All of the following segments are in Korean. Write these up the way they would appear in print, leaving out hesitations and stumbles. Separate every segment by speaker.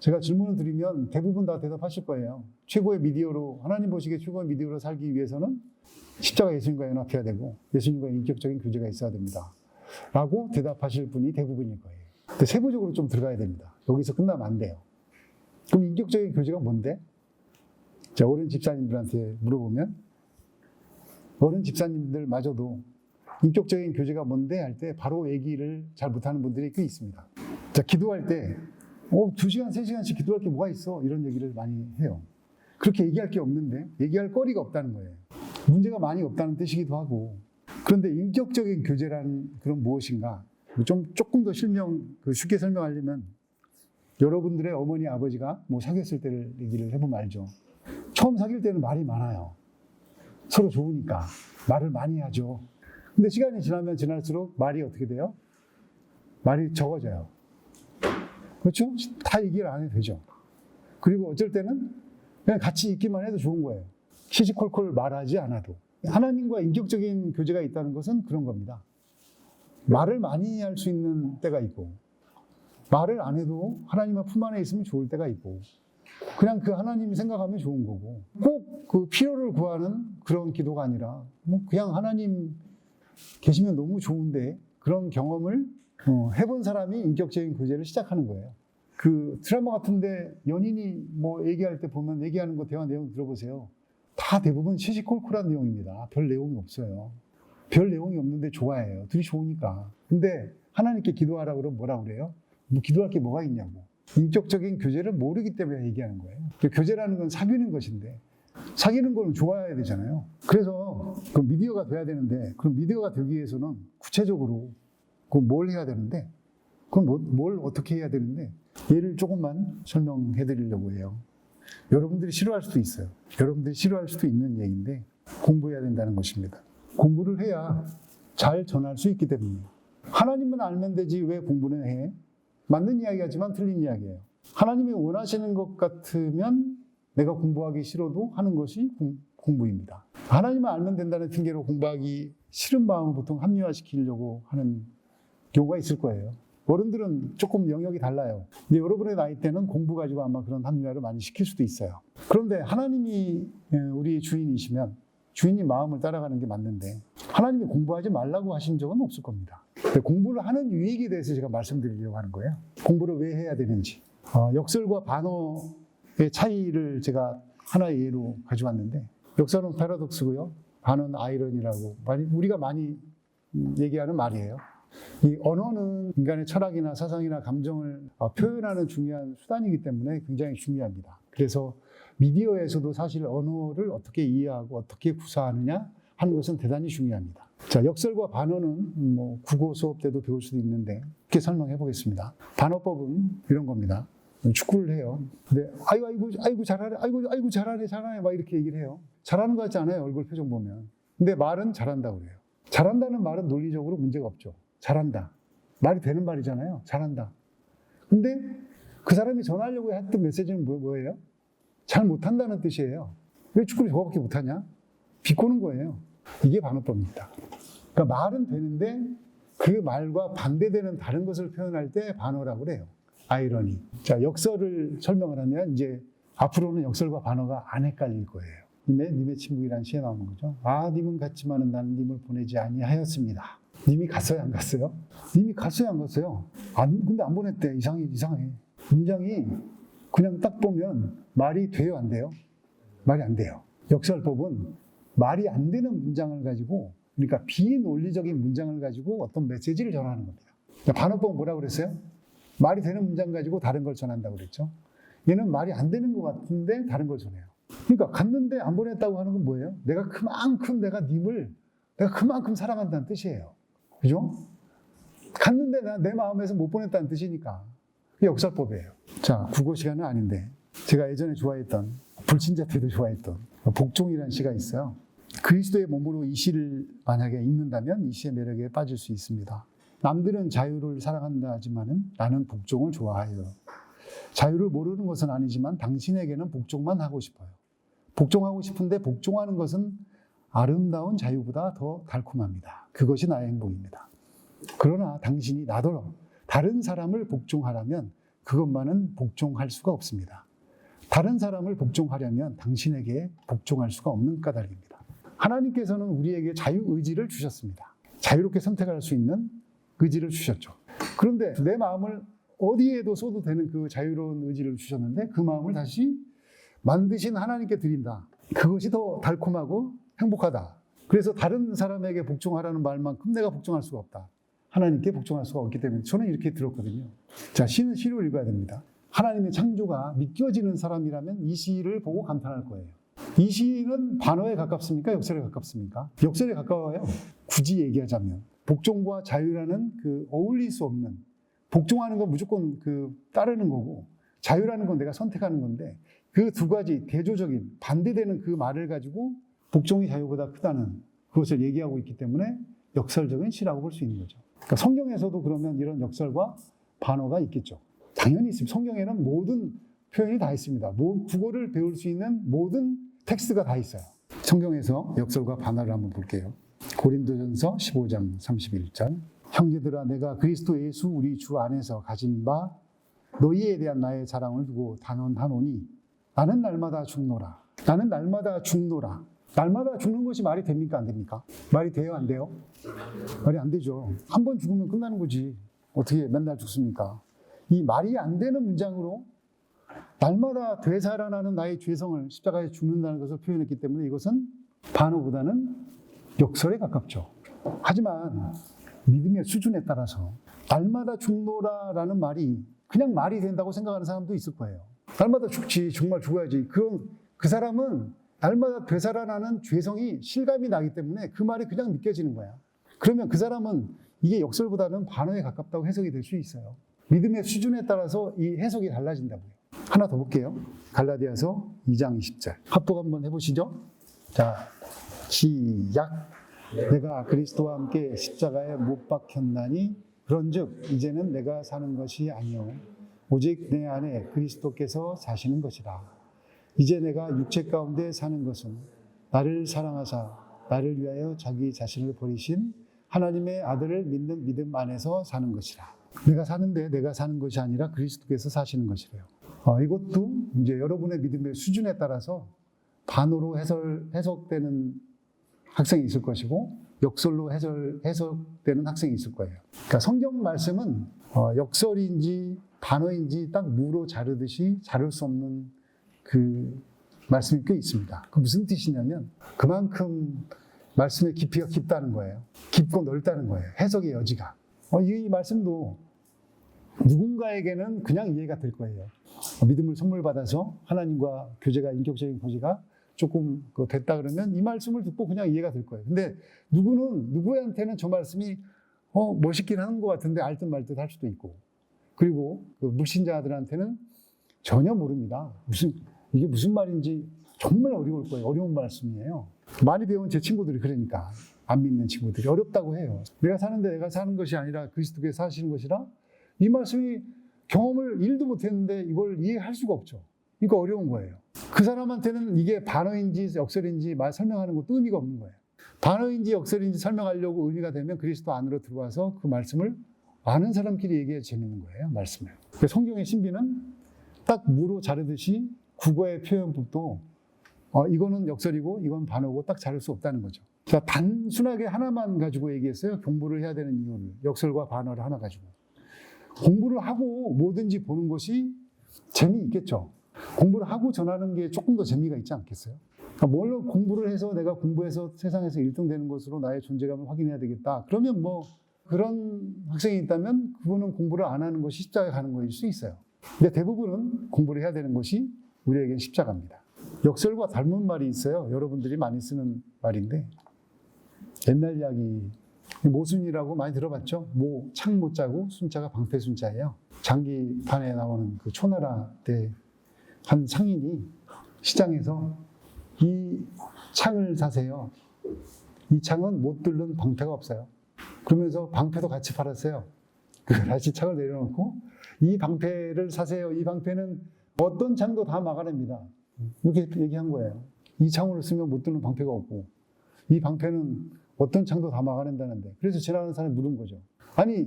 Speaker 1: 제가 질문을 드리면 대부분 다 대답하실 거예요. 최고의 미디어로, 하나님 보시기에 최고의 미디어로 살기 위해서는 십자가 예수님과 연합해야 되고 예수님과 인격적인 교제가 있어야 됩니다. 라고 대답하실 분이 대부분일 거예요. 근데 세부적으로 좀 들어가야 됩니다. 여기서 끝나면 안 돼요. 그럼 인격적인 교제가 뭔데? 자, 어른 집사님들한테 물어보면 어른 집사님들마저도 인격적인 교제가 뭔데 할 때 바로 얘기를 잘 못하는 분들이 꽤 있습니다. 자, 기도할 때 2시간, 3시간씩 기도할 게 뭐가 있어? 이런 얘기를 많이 해요. 그렇게 얘기할 게 없는데 얘기할 거리가 없다는 거예요. 문제가 많이 없다는 뜻이기도 하고. 그런데 인격적인 교제라는 그런 무엇인가? 조금 더 쉽게 설명하려면 여러분들의 어머니, 아버지가 사귀었을 때를 얘기를 해보면 알죠. 처음 사귈 때는 말이 많아요. 서로 좋으니까 말을 많이 하죠. 근데 시간이 지나면 지날수록 말이 어떻게 돼요? 말이 적어져요. 그렇죠? 다 얘기를 안 해도 되죠. 그리고 어쩔 때는 그냥 같이 있기만 해도 좋은 거예요. 시시콜콜 말하지 않아도. 하나님과 인격적인 교제가 있다는 것은 그런 겁니다. 말을 많이 할 수 있는 때가 있고, 말을 안 해도 하나님의 품 안에 있으면 좋을 때가 있고, 그냥 그 하나님이 생각하면 좋은 거고, 꼭 그 필요를 구하는 그런 기도가 아니라, 그냥 하나님 계시면 너무 좋은데, 그런 경험을 해본 사람이 인격적인 교제를 시작하는 거예요. 그 드라마 같은데 연인이 얘기할 때 보면 얘기하는 거 대화 내용 들어보세요. 다 대부분 시시콜콜한 내용입니다. 별 내용이 없어요. 별 내용이 없는데 좋아해요. 둘이 좋으니까. 근데 하나님께 기도하라고 그러면 뭐라고 그래요? 기도할 게 뭐가 있냐고. 인격적인 교제를 모르기 때문에 얘기하는 거예요. 교제라는 건 사귀는 것인데 사귀는 거는 좋아야 되잖아요. 그래서 그 미디어가 돼야 되는데 그럼 미디어가 되기 위해서는 구체적으로 뭘 해야 되는데 그럼 뭘 어떻게 해야 되는데 예를 조금만 설명해 드리려고 해요. 여러분들이 싫어할 수도 있어요. 여러분들이 싫어할 수도 있는 얘기인데 공부해야 된다는 것입니다. 공부를 해야 잘 전할 수 있기 때문에. 하나님은 알면 되지 왜 공부는 해? 맞는 이야기하지만 틀린 이야기예요. 하나님이 원하시는 것 같으면 내가 공부하기 싫어도 하는 것이 공부입니다. 하나님을 알면 된다는 핑계로 공부하기 싫은 마음을 보통 합리화시키려고 하는 경우가 있을 거예요. 어른들은 조금 영역이 달라요. 근데 여러분의 나이 때는 공부 가지고 아마 그런 합리화를 많이 시킬 수도 있어요. 그런데 하나님이 우리 주인이시면 주인님 마음을 따라가는 게 맞는데 하나님이 공부하지 말라고 하신 적은 없을 겁니다. 공부를 하는 유익에 대해서 제가 말씀드리려고 하는 거예요. 공부를 왜 해야 되는지. 역설과 반어의 차이를 제가 하나의 예로 가져왔는데 역설은 패러독스고요. 반어는 아이러니라고 우리가 많이 얘기하는 말이에요. 이 언어는 인간의 철학이나 사상이나 감정을 표현하는 중요한 수단이기 때문에 굉장히 중요합니다. 그래서 미디어에서도 사실 언어를 어떻게 이해하고 어떻게 구사하느냐 하는 것은 대단히 중요합니다. 자, 역설과 반어는 국어 수업 때도 배울 수도 있는데 이렇게 설명해 보겠습니다. 반어법은 이런 겁니다. 축구를 해요. 근데 아이고 잘하네, 아이고 잘하네 막 이렇게 얘기를 해요. 잘하는 것 같지 않아요, 얼굴 표정 보면. 근데 말은 잘한다고 그래요. 잘한다는 말은 논리적으로 문제가 없죠. 잘한다. 말이 되는 말이잖아요. 잘한다. 근데 그 사람이 전하려고 했던 메시지는 뭐예요? 잘 못한다는 뜻이에요. 왜 축구를 저거밖에 못하냐? 비꼬는 거예요. 이게 반어법입니다. 그러니까 말은 되는데 그 말과 반대되는 다른 것을 표현할 때 반어라고 그래요. 아이러니. 자, 역설을 설명을 하면 이제 앞으로는 역설과 반어가 안 헷갈릴 거예요. 님의 친구이란 시에 나오는 거죠. 님은 갔지만은 나는 님을 보내지 아니하였습니다. 님이 갔어요, 안 갔어요? 님이 갔어요, 안 갔어요? 근데 안 보냈대. 이상해. 문장이 그냥 딱 보면 말이 돼요, 안 돼요? 말이 안 돼요. 역설법은 말이 안 되는 문장을 가지고, 그러니까 비논리적인 문장을 가지고 어떤 메시지를 전하는 겁니다. 그러니까 반어법은 뭐라고 그랬어요? 말이 되는 문장 가지고 다른 걸 전한다고 그랬죠. 얘는 말이 안 되는 것 같은데 다른 걸 전해요. 그러니까 갔는데 안 보냈다고 하는 건 뭐예요? 내가 그만큼 사랑한다는 뜻이에요. 그죠? 갔는데 내 마음에서 못 보냈다는 뜻이니까. 그게 역설법이에요. 자, 국어 시간은 아닌데 제가 예전에 좋아했던, 불친자 때도 좋아했던 복종이라는 시가 있어요. 그리스도의 몸으로 이 시를 만약에 읽는다면 이 시의 매력에 빠질 수 있습니다. 남들은 자유를 사랑한다 하지만은 나는 복종을 좋아해요. 자유를 모르는 것은 아니지만 당신에게는 복종만 하고 싶어요. 복종하고 싶은데 복종하는 것은 아름다운 자유보다 더 달콤합니다. 그것이 나의 행복입니다. 그러나 당신이 나더러 다른 사람을 복종하라면 그것만은 복종할 수가 없습니다. 다른 사람을 복종하려면 당신에게 복종할 수가 없는 까닭입니다. 하나님께서는 우리에게 자유의지를 주셨습니다. 자유롭게 선택할 수 있는 의지를 주셨죠. 그런데 내 마음을 어디에도 쏟아도 되는 그 자유로운 의지를 주셨는데 그 마음을 다시 만드신 하나님께 드린다. 그것이 더 달콤하고 행복하다. 그래서 다른 사람에게 복종하라는 말만큼 내가 복종할 수가 없다. 하나님께 복종할 수가 없기 때문에 저는 이렇게 들었거든요. 자, 시는 시로 읽어야 됩니다. 하나님의 창조가 믿겨지는 사람이라면 이 시를 보고 감탄할 거예요. 이 시는 반어에 가깝습니까? 역설에 가깝습니까? 역설에 가까워요. 굳이 얘기하자면 복종과 자유라는 그 어울릴 수 없는, 복종하는 건 무조건 그 따르는 거고 자유라는 건 내가 선택하는 건데 그 두 가지 대조적인 반대되는 그 말을 가지고 복종이 자유보다 크다는 그것을 얘기하고 있기 때문에 역설적인 시라고 볼 수 있는 거죠. 그러니까 성경에서도 그러면 이런 역설과 반어가 있겠죠. 당연히 있습니다. 성경에는 모든 표현이 다 있습니다. 국어를 배울 수 있는 모든 텍스트가 다 있어요. 성경에서 역설과 반어를 한번 볼게요. 고린도전서 15장 31절. 형제들아, 내가 그리스도 예수 우리 주 안에서 가진 바 너희에 대한 나의 자랑을 두고 단언하노니 나는 날마다 죽노라. 나는 날마다 죽노라. 날마다 죽는 것이 말이 됩니까? 안 됩니까? 말이 돼요? 안 돼요? 말이 안 되죠. 한 번 죽으면 끝나는 거지. 어떻게 맨날 죽습니까? 이 말이 안 되는 문장으로 날마다 되살아나는 나의 죄성을 십자가에 죽는다는 것을 표현했기 때문에 이것은 반어보다는 역설에 가깝죠. 하지만 믿음의 수준에 따라서 날마다 죽노라라는 말이 그냥 말이 된다고 생각하는 사람도 있을 거예요. 날마다 죽지, 정말 죽어야지. 그 사람은 날마다 되살아나는 죄성이 실감이 나기 때문에 그 말이 그냥 믿겨지는 거야. 그러면 그 사람은 이게 역설보다는 반어에 가깝다고 해석이 될 수 있어요. 믿음의 수준에 따라서 이 해석이 달라진다고요. 하나 더 볼게요. 갈라디아서 2장 20절. 합독 한번 해보시죠. 자, 시작. 내가 그리스도와 함께 십자가에 못 박혔나니 그런즉 이제는 내가 사는 것이 아니요 오직 내 안에 그리스도께서 사시는 것이라. 이제 내가 육체 가운데 사는 것은 나를 사랑하사 나를 위하여 자기 자신을 버리신 하나님의 아들을 믿는 믿음 안에서 사는 것이라. 내가 사는데 내가 사는 것이 아니라 그리스도께서 사시는 것이래요. 이것도 이제 여러분의 믿음의 수준에 따라서 반어로 해석되는 학생이 있을 것이고 역설로 해석되는 학생이 있을 거예요. 그러니까 성경 말씀은 역설인지 반어인지 딱 무로 자르듯이 자를 수 없는 그 말씀이 꽤 있습니다. 그 무슨 뜻이냐면 그만큼 말씀의 깊이가 깊다는 거예요. 깊고 넓다는 거예요. 해석의 여지가. 이 말씀도 누군가에게는 그냥 이해가 될 거예요. 믿음을 선물 받아서 하나님과 교제가 인격적인 교제가 조금 됐다 그러면 이 말씀을 듣고 그냥 이해가 될 거예요. 근데 누구한테는 저 말씀이 멋있긴 하는 것 같은데 알듯 말듯 할 수도 있고, 그리고 그 불신자들한테는 전혀 모릅니다. 이게 무슨 말인지 정말 어려울 거예요. 어려운 말씀이에요. 많이 배운 제 친구들이 그러니까 안 믿는 친구들이 어렵다고 해요. 내가 사는데 내가 사는 것이 아니라 그리스도께서 사시는 것이라. 이 말씀이 경험을 1도 못했는데 이걸 이해할 수가 없죠. 그러니까 어려운 거예요. 그 사람한테는 이게 반어인지 역설인지 설명하는 것도 의미가 없는 거예요. 반어인지 역설인지 설명하려고 의미가 되면 그리스도 안으로 들어와서 그 말씀을 아는 사람끼리 얘기해야 재밌는 거예요. 말씀을. 성경의 신비는 딱 무로 자르듯이 국어의 표현법도 이거는 역설이고 이건 반어고 딱 자를 수 없다는 거죠. 자, 단순하게 하나만 가지고 얘기했어요. 공부를 해야 되는 이유를. 역설과 반어를 하나 가지고. 공부를 하고 뭐든지 보는 것이 재미있겠죠. 공부를 하고 전하는 게 조금 더 재미가 있지 않겠어요? 그러니까 뭘 공부를 해서 내가 공부해서 세상에서 1등 되는 것으로 나의 존재감을 확인해야 되겠다. 그러면 그런 학생이 있다면 그분은 공부를 안 하는 것이 십자가에 가는 것일 수 있어요. 근데 대부분은 공부를 해야 되는 것이 우리에겐 십자가입니다. 역설과 닮은 말이 있어요. 여러분들이 많이 쓰는 말인데 옛날 이야기 모순이라고 많이 들어봤죠? 창 모자고 순자가 방패순자예요. 장기판에 나오는 그 초나라 때 한 상인이 시장에서 이 창을 사세요. 이 창은 못 뚫는 방패가 없어요. 그러면서 방패도 같이 팔았어요. 다시 창을 내려놓고 이 방패를 사세요. 이 방패는 어떤 창도 다 막아냅니다. 이렇게 얘기한 거예요. 이 창으로 쓰면 못 뚫는 방패가 없고 이 방패는 어떤 창도 다 막아낸다는데. 그래서 지나가는 사람이 물은 거죠. 아니,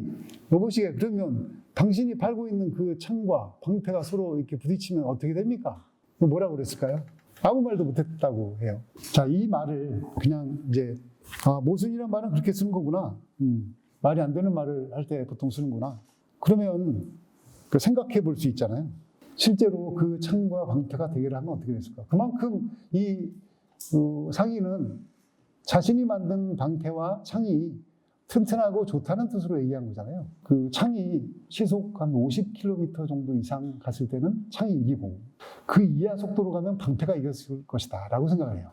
Speaker 1: 여보시게, 그러면 당신이 팔고 있는 그 창과 방패가 서로 이렇게 부딪히면 어떻게 됩니까? 뭐라고 그랬을까요? 아무 말도 못했다고 해요. 자, 이 말을 그냥 이제, 모순이란 말은 그렇게 쓰는 거구나. 말이 안 되는 말을 할 때 보통 쓰는구나. 그러면 생각해 볼 수 있잖아요. 실제로 그 창과 방패가 대결을 하면 어떻게 됐을까? 그만큼 이 상인은 자신이 만든 방패와 창이 튼튼하고 좋다는 뜻으로 얘기한 거잖아요. 그 창이 시속 한 50km 정도 이상 갔을 때는 창이 이기고 그 이하 속도로 가면 방패가 이겼을 것이다 라고 생각을 해요.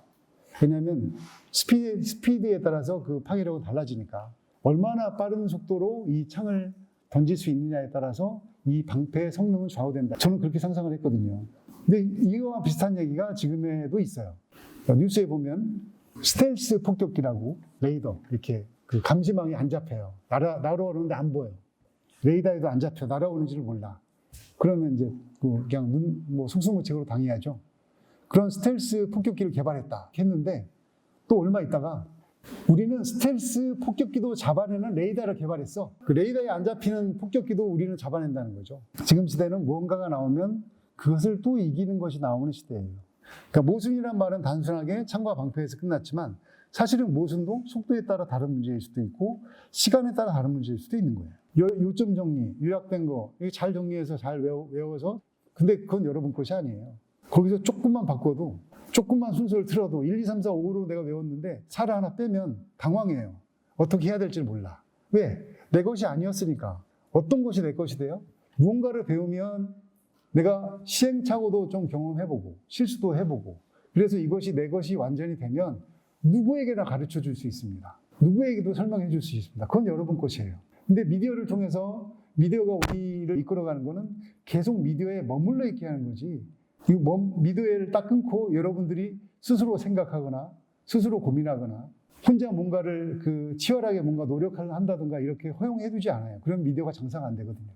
Speaker 1: 왜냐하면 스피드에 따라서 그 파괴력은 달라지니까 얼마나 빠른 속도로 이 창을 던질 수 있느냐에 따라서 이 방패의 성능은 좌우된다. 저는 그렇게 상상을 했거든요. 근데 이거와 비슷한 얘기가 지금에도 있어요. 뉴스에 보면 스텔스 폭격기라고 레이더 이렇게 그 감시망이 안 잡혀요. 날아오는데 안 보여. 레이더에도 안 잡혀. 날아오는지를 몰라. 그러면 이제 그냥 속수무책으로 당해야죠. 그런 스텔스 폭격기를 개발했다 했는데 또 얼마 있다가 우리는 스텔스 폭격기도 잡아내는 레이더를 개발했어. 그 레이더에 안 잡히는 폭격기도 우리는 잡아낸다는 거죠. 지금 시대는 무언가가 나오면 그것을 또 이기는 것이 나오는 시대예요. 그러니까 모순이란 말은 단순하게 창과 방패에서 끝났지만 사실은 모순도 속도에 따라 다른 문제일 수도 있고 시간에 따라 다른 문제일 수도 있는 거예요. 요점 정리, 요약된 거 잘 정리해서 잘 외워서 근데 그건 여러분 것이 아니에요. 거기서 조금만 바꿔도 조금만 순서를 틀어도 1, 2, 3, 4, 5로 내가 외웠는데 살을 하나 빼면 당황해요. 어떻게 해야 될지 몰라. 왜? 내 것이 아니었으니까. 어떤 것이 내 것이 돼요? 무언가를 배우면 내가 시행착오도 좀 경험해보고 실수도 해보고 그래서 이것이 내 것이 완전히 되면 누구에게나 가르쳐 줄 수 있습니다. 누구에게도 설명해 줄 수 있습니다. 그건 여러분 것이에요. 근데 미디어를 통해서 미디어가 우리를 이끌어가는 거는 계속 미디어에 머물러 있게 하는 거지. 이 미디어를 딱 끊고 여러분들이 스스로 생각하거나 스스로 고민하거나 혼자 뭔가를 치열하게 뭔가 노력을 한다든가 이렇게 허용해 두지 않아요. 그럼 미디어가 장사가 안 되거든요.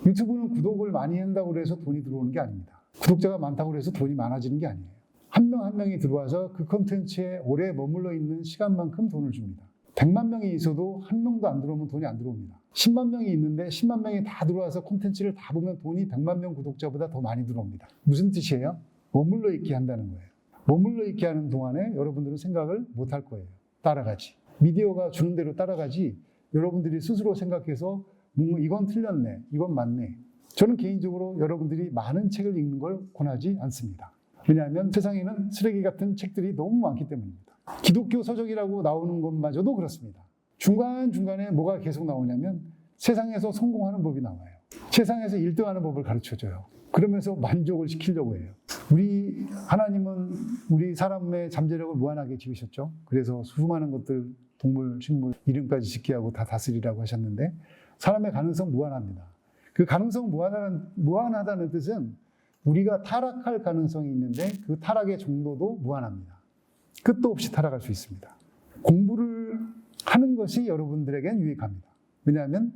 Speaker 1: 유튜브는 구독을 많이 한다고 해서 돈이 들어오는 게 아닙니다. 구독자가 많다고 해서 돈이 많아지는 게 아니에요. 한 명 한 명이 들어와서 그 콘텐츠에 오래 머물러 있는 시간만큼 돈을 줍니다. 100만 명이 있어도 한 명도 안 들어오면 돈이 안 들어옵니다. 10만 명이 있는데 10만 명이 다 들어와서 콘텐츠를 다 보면 돈이 100만 명 구독자보다 더 많이 들어옵니다. 무슨 뜻이에요? 머물러 있게 한다는 거예요. 머물러 있게 하는 동안에 여러분들은 생각을 못 할 거예요. 따라가지. 미디어가 주는 대로 따라가지 여러분들이 스스로 생각해서 이건 틀렸네, 이건 맞네. 저는 개인적으로 여러분들이 많은 책을 읽는 걸 권하지 않습니다. 왜냐하면 세상에는 쓰레기 같은 책들이 너무 많기 때문입니다. 기독교 서적이라고 나오는 것마저도 그렇습니다. 중간중간에 뭐가 계속 나오냐면 세상에서 성공하는 법이 나와요. 세상에서 1등하는 법을 가르쳐줘요. 그러면서 만족을 시키려고 해요. 우리 하나님은 우리 사람의 잠재력을 무한하게 지으셨죠. 그래서 수많은 것들 동물, 식물 이름까지 짓게 하고 다 다스리라고 하셨는데 사람의 가능성 무한합니다. 그 가능성 무한하다는 뜻은 우리가 타락할 가능성이 있는데 그 타락의 정도도 무한합니다. 끝도 없이 타락할 수 있습니다. 공부를 하는 것이 여러분들에겐 유익합니다. 왜냐하면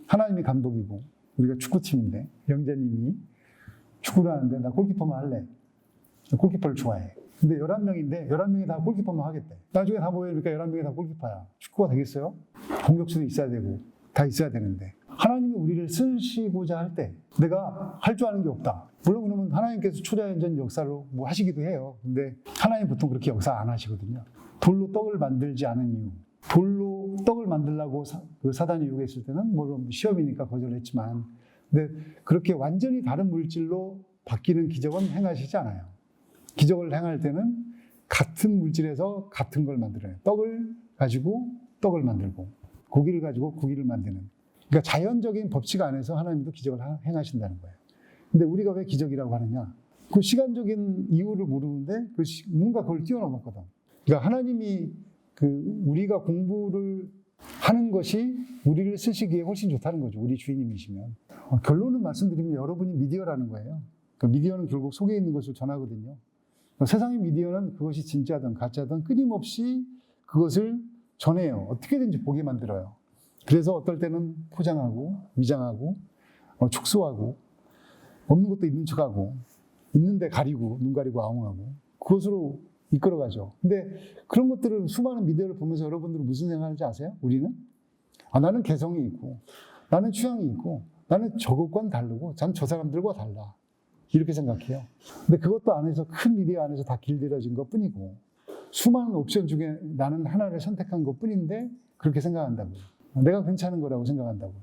Speaker 1: 하나님이 감독이고 우리가 축구팀인데 영재님이 축구를 하는데 나 골키퍼만 할래. 골키퍼를 좋아해. 근데 11명인데 11명이 다 골키퍼만 하겠대. 나중에 다 모여니까 11명이 다 골키퍼야. 축구가 되겠어요? 공격수도 있어야 되고 다 있어야 되는데 하나님이 우리를 쓰시고자 할 때 내가 할 줄 아는 게 없다. 물론 그러면 하나님께서 초자연전 역사로 뭐 하시기도 해요. 근데 하나님 보통 그렇게 역사 안 하시거든요. 돌로 떡을 만들지 않은 이유. 돌로 떡을 만들려고 사단이 요구했을 때는 물론 시험이니까 거절했지만 근데 그렇게 완전히 다른 물질로 바뀌는 기적은 행하시지 않아요. 기적을 행할 때는 같은 물질에서 같은 걸 만들어요. 떡을 가지고 떡을 만들고 고기를 가지고 고기를 만드는. 그러니까 자연적인 법칙 안에서 하나님도 기적을 행하신다는 거예요. 근데 우리가 왜 기적이라고 하느냐? 그 시간적인 이유를 모르는데 뭔가 그걸 뛰어넘었거든. 그러니까 하나님이 우리가 공부를 하는 것이 우리를 쓰시기에 훨씬 좋다는 거죠. 우리 주인님이시면. 결론은 말씀드리면 여러분이 미디어라는 거예요. 그러니까 미디어는 결국 속에 있는 것을 전하거든요. 세상의 미디어는 그것이 진짜든 가짜든 끊임없이 그것을 전해요. 어떻게든지 보게 만들어요. 그래서 어떨 때는 포장하고 위장하고 축소하고 없는 것도 있는 척하고 있는데 가리고 눈 가리고 아웅하고 그것으로 이끌어가죠. 근데 그런 것들을 수많은 미디어를 보면서 여러분들은 무슨 생각하는지 아세요? 우리는 나는 개성이 있고, 나는 취향이 있고, 나는 저것과는 다르고, 난 저 사람들과 달라. 이렇게 생각해요. 근데 그것도 안에서, 큰 미디어 안에서 다 길들여진 것 뿐이고, 수많은 옵션 중에 나는 하나를 선택한 것 뿐인데, 그렇게 생각한다고요. 내가 괜찮은 거라고 생각한다고요.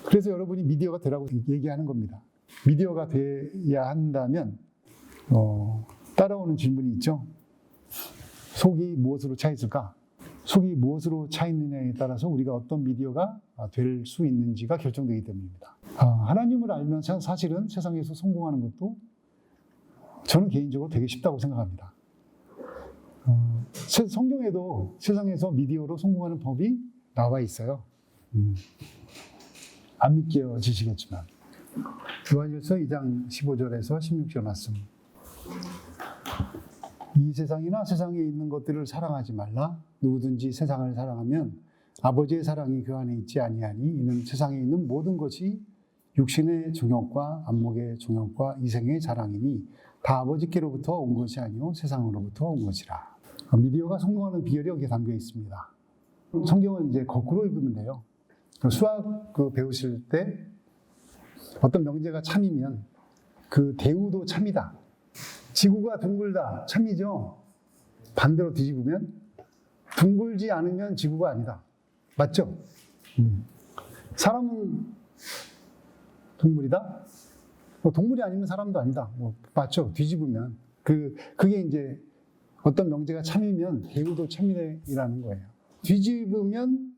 Speaker 1: 그래서 여러분이 미디어가 되라고 얘기하는 겁니다. 미디어가 돼야 한다면, 따라오는 질문이 있죠. 속이 무엇으로 차 있을까? 속이 무엇으로 차 있느냐에 따라서 우리가 어떤 미디어가 될 수 있는지가 결정되기 때문입니다. 하나님을 알면 사실은 세상에서 성공하는 것도 저는 개인적으로 되게 쉽다고 생각합니다. 성경에도 세상에서 미디어로 성공하는 법이 나와 있어요. 안 믿겨지시겠지만. 요한일서 2장 15절에서 16절 말씀. 이 세상이나 세상에 있는 것들을 사랑하지 말라. 누구든지 세상을 사랑하면 아버지의 사랑이 그 안에 있지 아니하니 이는 세상에 있는 모든 것이 육신의 정욕과 안목의 정욕과 이생의 자랑이니 다 아버지께로부터 온 것이 아니요 세상으로부터 온 것이라. 미디어가 성공하는 비결이 여기에 담겨 있습니다. 성경을 이제 거꾸로 읽으면 돼요. 수학 배우실 때 어떤 명제가 참이면 그 대우도 참이다. 지구가 둥글다. 참이죠. 반대로 뒤집으면 둥글지 않으면 지구가 아니다. 맞죠? 사람은 동물이다? 동물이 아니면 사람도 아니다. 맞죠? 뒤집으면. 그게 이제 어떤 명제가 참이면 대우도 참이라는 거예요. 뒤집으면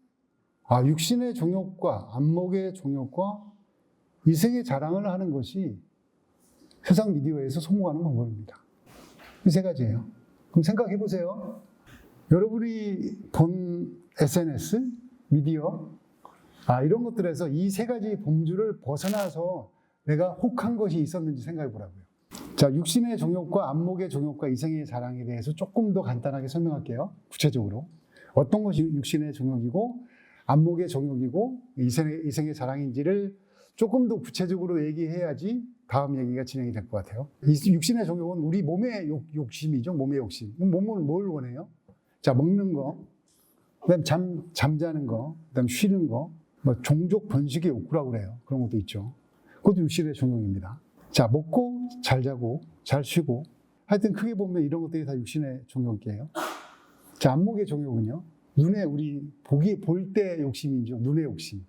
Speaker 1: 육신의 종욕과 안목의 종욕과 이생의 자랑을 하는 것이 세상 미디어에서 성공하는 방법입니다. 이 세 가지예요. 그럼 생각해 보세요. 여러분이 본 SNS, 미디어, 이런 것들에서 이 세 가지 범주를 벗어나서 내가 혹한 것이 있었는지 생각해 보라고요. 자, 육신의 종욕과 안목의 종욕과 이생의 자랑에 대해서 조금 더 간단하게 설명할게요. 구체적으로. 어떤 것이 육신의 종욕이고, 안목의 종욕이고, 이생의 자랑인지를 조금 더 구체적으로 얘기해야지 다음 얘기가 진행이 될 것 같아요. 이 육신의 종욕은 우리 몸의 욕심이죠. 몸의 욕심. 몸은 뭘 원해요? 자, 먹는 거, 그다음 잠자는 거, 그다음 쉬는 거, 종족 번식의 욕구라고 그래요. 그런 것도 있죠. 그것도 육신의 종욕입니다. 자, 먹고 잘 자고 잘 쉬고, 하여튼 크게 보면 이런 것들이 다 육신의 종욕이에요. 자, 안목의 종욕은요. 눈에 우리 볼 때 욕심이죠. 눈의 욕심.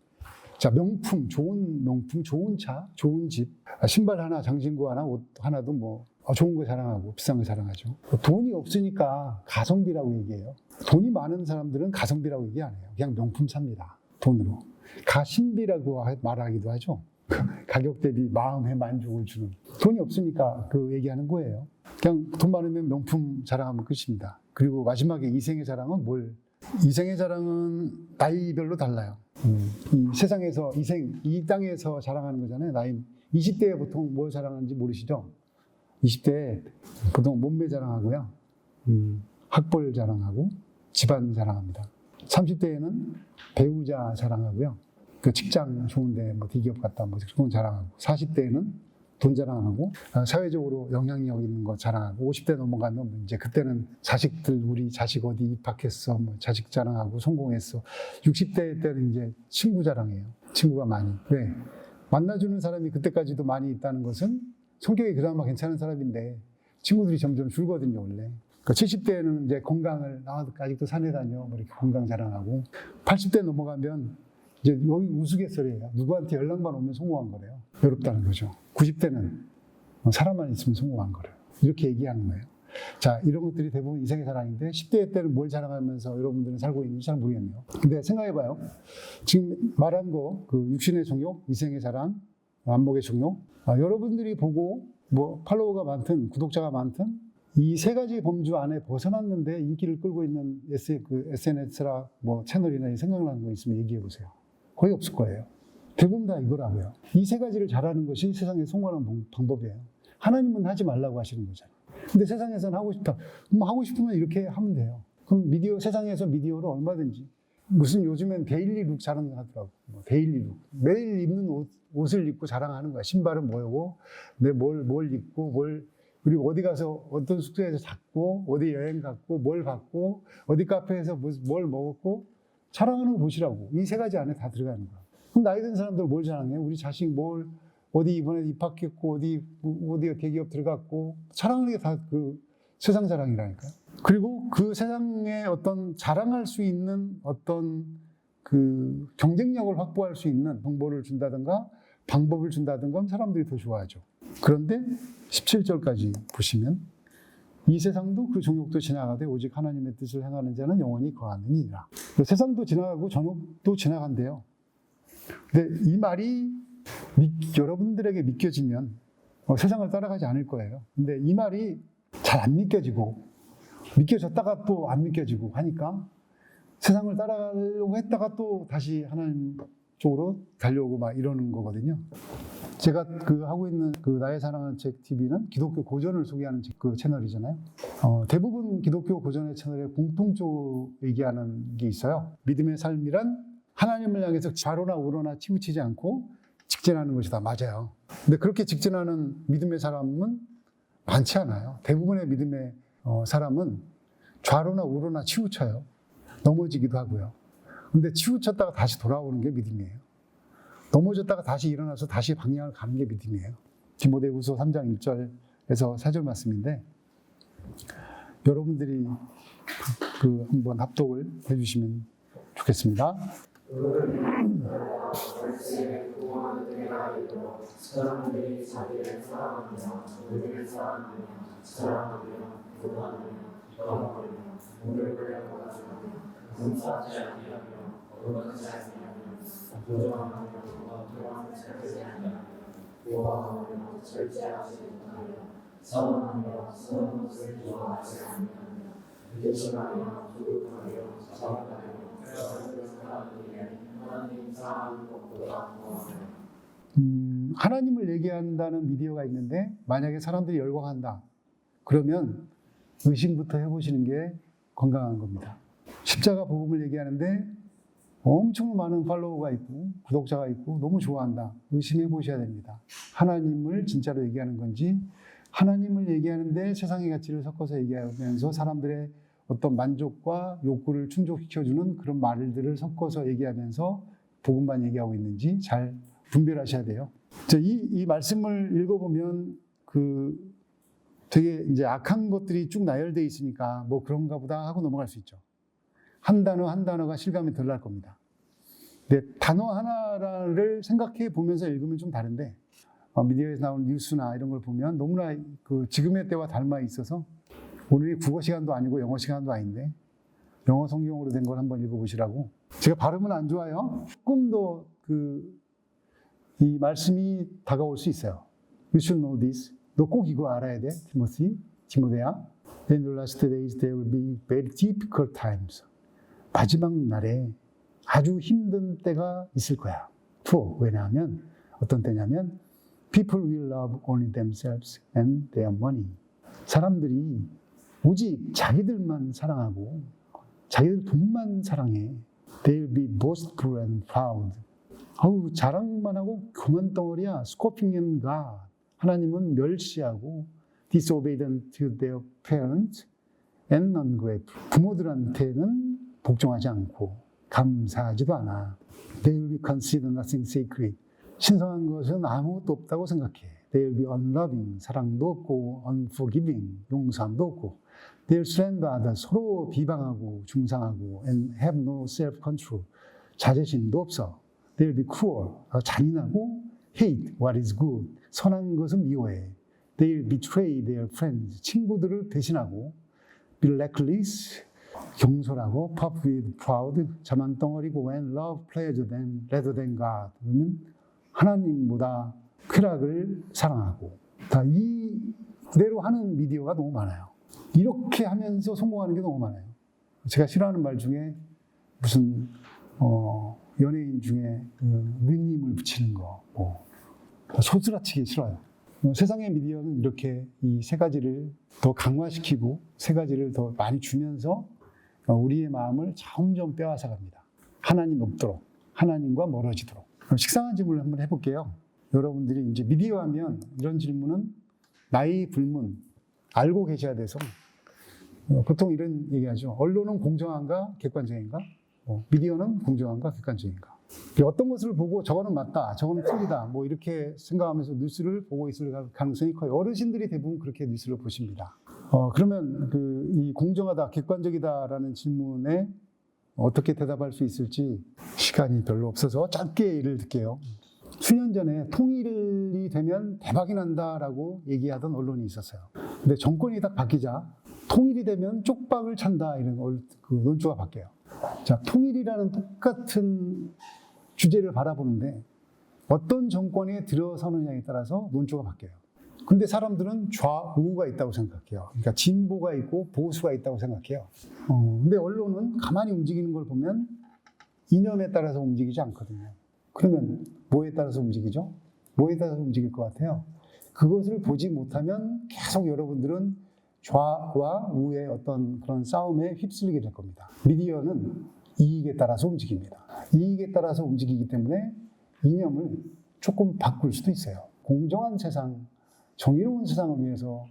Speaker 1: 자, 명품, 좋은 차, 좋은 집, 신발 하나, 장신구 하나, 옷 하나도 좋은 거 자랑하고 비싼 거 자랑하죠. 돈이 없으니까 가성비라고 얘기해요. 돈이 많은 사람들은 가성비라고 얘기 안 해요. 그냥 명품 삽니다. 돈으로. 가심비라고 말하기도 하죠. 가격 대비 마음의 만족을 주는. 돈이 없으니까 그 얘기하는 거예요. 그냥 돈 많으면 명품 자랑하면 끝입니다. 그리고 마지막에 이생의 자랑은 이생의 자랑은 나이별로 달라요. 이 세상에서 이 땅에서 자랑하는 거잖아요. 나이 20대에 보통 뭘 자랑하는지 모르시죠? 20대에 보통 몸매 자랑하고요. 학벌 자랑하고 집안 자랑합니다. 30대에는 배우자 자랑하고요. 그 직장 좋은데 대기업 갔다 그런 자랑하고 40대에는 돈 자랑하고 사회적으로 영향력 있는 거 자랑하고 50대 넘어가면 이제 그때는 우리 자식 어디 입학했어 자식 자랑하고 성공했어. 60대 때는 이제 친구 자랑해요. 친구가 많이. 왜? 만나주는 사람이 그때까지도 많이 있다는 것은 성격이 그나마 괜찮은 사람인데 친구들이 점점 줄거든요, 원래. 그러니까 70대에는 이제 건강을 아직도 산에 다녀 이렇게 건강 자랑하고 80대 넘어가면 이제 여기 우스갯소리예요. 누구한테 연락만 오면 성공한 거래요. 외롭다는 거죠. 90대는 사람만 있으면 성공한 거래요. 이렇게 얘기하는 거예요. 자, 이런 것들이 대부분 이생의 자랑인데 10대 때는 뭘 자랑하면서 여러분들은 살고 있는지 잘 모르겠네요. 근데 생각해봐요. 지금 말한 거, 육신의 종욕, 이생의 자랑, 안목의 종욕, 여러분들이 보고 팔로워가 많든 구독자가 많든 이 세 가지 범주 안에 벗어났는데 인기를 끌고 있는 SNS라 채널이나 생각나는 거 있으면 얘기해 보세요. 거의 없을 거예요. 대부분 다 이거라고요. 이 세 가지를 잘하는 것이 세상에 성공하는 방법이에요. 하나님은 하지 말라고 하시는 거잖아요. 근데 세상에서는 하고 싶다. 하고 싶으면 이렇게 하면 돼요. 그럼 세상에서 미디어로 얼마든지. 무슨 요즘엔 데일리룩 자랑하더라고. 데일리룩. 매일 입는 옷을 입고 자랑하는 거야. 신발은 뭐고, 뭘 입고, 그리고 어디 가서 어떤 숙소에서 잤고, 어디 여행 갔고, 뭘 봤고, 어디 카페에서 뭘 먹었고, 자랑하는 거 보시라고. 이 세 가지 안에 다 들어가는 거야. 그럼 나이 든 사람들 뭘 자랑해? 우리 자식 어디 이번에 입학했고, 어디 대기업 들어갔고, 자랑하는 게 다 그 세상 자랑이라니까요. 그리고 그 세상에 어떤 자랑할 수 있는 어떤 그 경쟁력을 확보할 수 있는 정보를 준다든가 방법을 준다든가 하면 사람들이 더 좋아하죠. 그런데 17절까지 보시면 이 세상도 그 종욕도 지나가되 오직 하나님의 뜻을 행하는 자는 영원히 거하느니라. 세상도 지나가고 정욕도 지나간대요. 근데 이 말이 여러분들에게 믿겨지면 세상을 따라가지 않을 거예요. 근데 이 말이 잘 안 믿겨지고 믿겨졌다가 또 안 믿겨지고 하니까 세상을 따라가려고 했다가 또 다시 하나님 쪽으로 가려고 막 이러는 거거든요. 제가 하고 있는 나의 사랑하는 책 TV는 기독교 고전을 소개하는 그 채널이잖아요. 대부분 기독교 고전의 채널에 공통적으로 얘기하는 게 있어요. 믿음의 삶이란 하나님을 향해서 좌로나 우로나 치우치지 않고 직진하는 것이다. 맞아요. 근데 그렇게 직진하는 믿음의 사람은 많지 않아요. 대부분의 믿음의 사람은 좌로나 우로나 치우쳐요. 넘어지기도 하고요. 근데 치우쳤다가 다시 돌아오는 게 믿음이에요. 넘어졌다가 다시 일어나서 다시 방향을 가는 게 믿음이에요. 디모데후서 3장 1절에서 4절 말씀인데 여러분들이 한번 합독을 해주시면 좋겠습니다.
Speaker 2: 사람들이 자기를 사랑하며 우리를 사랑하며 사랑하며 구원하며 기뻐하며 오늘 그려가지고 감사하지 아니하며 거룩하지 아니하며 조정하며 도망하지 아니하며 요하하며 절제하지 못하며 사원하며 서는 것을 좋아하지 아니하며 대신하며 조급하며 자박하며 하나님 사랑하는 것보다 더하며
Speaker 1: 하나님을 얘기한다는 미디어가 있는데 만약에 사람들이 열광한다. 그러면 의심부터 해보시는 게 건강한 겁니다. 십자가 복음을 얘기하는데 엄청 많은 팔로워가 있고 구독자가 있고 너무 좋아한다. 의심해 보셔야 됩니다. 하나님을 진짜로 얘기하는 건지 하나님을 얘기하는데 세상의 가치를 섞어서 얘기하면서 사람들의 어떤 만족과 욕구를 충족시켜주는 그런 말들을 섞어서 얘기하면서 복음만 얘기하고 있는지 잘 분별하셔야 돼요. 이 말씀을 읽어보면 되게 이제 악한 것들이 쭉 나열되어 있으니까 뭐 그런가 보다 하고 넘어갈 수 있죠. 한 단어가 실감이 덜 날 겁니다. 근데 단어 하나를 생각해 보면서 읽으면 좀 다른데 미디어에서 나오는 뉴스나 이런 걸 보면 너무나 지금의 때와 닮아 있어서 오늘이 국어 시간도 아니고 영어 시간도 아닌데 영어 성경으로 된 걸 한번 읽어보시라고. 제가 발음은 안 좋아요. 조금 더 이 말씀이 다가올 수 있어요. You should know this. 너 꼭 이거 알아야 돼, 디모데야. In the last days there will be very difficult times. 마지막 날에 아주 힘든 때가 있을 거야. 왜냐하면 어떤 때냐면 people will love only themselves and their money. 사람들이 오직 자기들만 사랑하고 자기들 돈만 사랑해. They'll be boastful and proud. 자랑만 하고 교만덩어리야. Scoffing at God. 하나님은 멸시하고 disobedient to their parents and ungrateful. 부모들한테는 복종하지 않고 감사하지도 않아. They will be considered nothing sacred. 신성한 것은 아무것도 없다고 생각해. They will be unloving. 사랑도 없고 unforgiving. 용서함도 없고 They will slander others. 서로 비방하고 중상하고 and have no self-control. 자제심도 없어. They will be cruel. 잔인하고 hate what is good. 선한 것은 미워해. They will betray their friends. 친구들을 배신하고 be reckless. 경솔하고 puff with proud. 자만덩어리고 and love pleasure rather than God. 그러면 하나님보다 쾌락을 사랑하고. 이대로 하는 미디어가 너무 많아요. 이렇게 하면서 성공하는 게 너무 많아요. 제가 싫어하는 말 중에 무슨 연예인 중에 느님을 붙이는 거, 소스라치기 싫어요. 세상의 미디어는 이렇게 이 세 가지를 더 강화시키고 세 가지를 더 많이 주면서 우리의 마음을 점점 빼앗아 갑니다. 하나님 없도록, 하나님과 멀어지도록. 그럼 식상한 질문을 한번 해볼게요. 여러분들이 이제 미디어 하면 이런 질문은 나이 불문 알고 계셔야 돼서 보통 이런 얘기하죠. 언론은 공정한가 객관적인가? 미디어는 공정한가 객관적인가. 어떤 것을 보고 저거는 맞다, 저거는 틀리다, 이렇게 생각하면서 뉴스를 보고 있을 가능성이 커요. 어르신들이 대부분 그렇게 뉴스를 보십니다. 그러면 이 공정하다, 객관적이다라는 질문에 어떻게 대답할 수 있을지 시간이 별로 없어서 짧게 예를 들게요. 수년 전에 통일이 되면 대박이 난다라고 얘기하던 언론이 있었어요. 근데 정권이 딱 바뀌자 통일이 되면 쪽박을 찬다 이런 논조가 바뀌어요. 자, 통일이라는 똑같은 주제를 바라보는데 어떤 정권에 들어서느냐에 따라서 논조가 바뀌어요. 근데 사람들은 좌우가 있다고 생각해요. 그러니까 진보가 있고 보수가 있다고 생각해요. 근데 언론은 가만히 움직이는 걸 보면 이념에 따라서 움직이지 않거든요. 그러면 뭐에 따라서 움직이죠? 뭐에 따라서 움직일 것 같아요? 그것을 보지 못하면 계속 여러분들은 좌와 우의 어떤 그런 싸움에 휩쓸리게 될 겁니다. 미디어는 이익에 따라서 움직입니다. 이익에 따라서 움직이기 때문에 이념을 조금 바꿀 수도 있어요. 공정한 세상, 정의로운 세상을 위해서